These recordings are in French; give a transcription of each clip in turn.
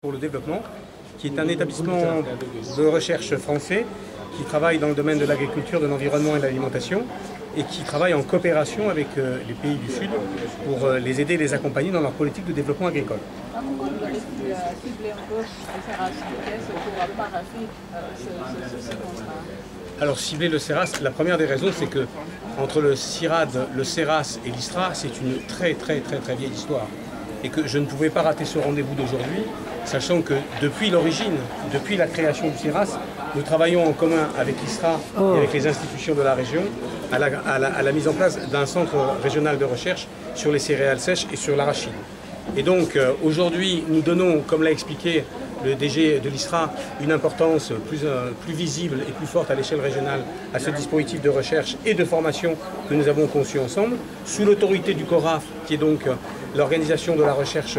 Pour le développement, qui est un établissement de recherche français qui travaille dans le domaine de l'agriculture, de l'environnement et de l'alimentation et qui travaille en coopération avec les pays du Sud pour les aider et les accompagner dans leur politique de développement agricole. Pourquoi vous avez ciblé un peu le CERAS pour paraffer ce contrat? Alors cibler le CERAS, la première des raisons, c'est que entre le CIRAD, le CERAS et l'ISRA, c'est une très vieille histoire. Et que je ne pouvais pas rater ce rendez-vous d'aujourd'hui, sachant que depuis l'origine, depuis la création du CERAS, nous travaillons en commun avec l'ISRA et avec les institutions de la région à la mise en place d'un centre régional de recherche sur les céréales sèches et sur l'arachide. Et donc aujourd'hui, nous donnons, comme l'a expliqué le DG de l'ISRA, une importance plus visible et plus forte à l'échelle régionale à ce dispositif de recherche et de formation que nous avons conçu ensemble, sous l'autorité du CORAF, qui est donc l'organisation de la recherche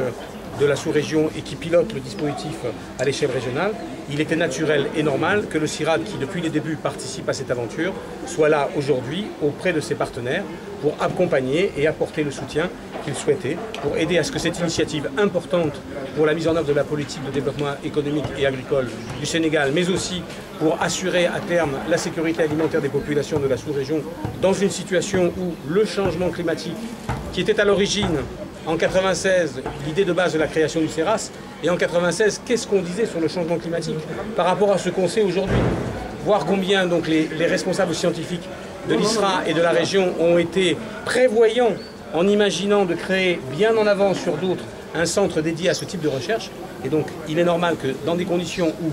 de la sous-région et qui pilote le dispositif à l'échelle régionale. Il était naturel et normal que le CIRAD, qui depuis les débuts participe à cette aventure, soit là aujourd'hui auprès de ses partenaires pour accompagner et apporter le soutien qu'il souhaitait, pour aider à ce que cette initiative importante pour la mise en œuvre de la politique de développement économique et agricole du Sénégal, mais aussi pour assurer à terme la sécurité alimentaire des populations de la sous-région dans une situation où le changement climatique, qui était à l'origine en 1996, l'idée de base de la création du CERAS, et en 1996, qu'est-ce qu'on disait sur le changement climatique par rapport à ce qu'on sait aujourd'hui? Voir combien donc les responsables scientifiques de l'ISRA et de la région ont été prévoyants en imaginant de créer bien en avance sur d'autres un centre dédié à ce type de recherche. Et donc il est normal que dans des conditions où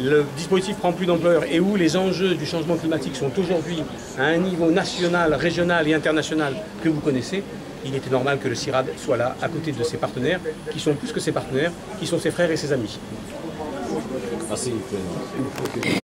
le dispositif prend plus d'ampleur et où les enjeux du changement climatique sont aujourd'hui à un niveau national, régional et international que vous connaissez, il était normal que le CIRAD soit là, à côté de ses partenaires, qui sont plus que ses partenaires, qui sont ses frères et ses amis. Merci.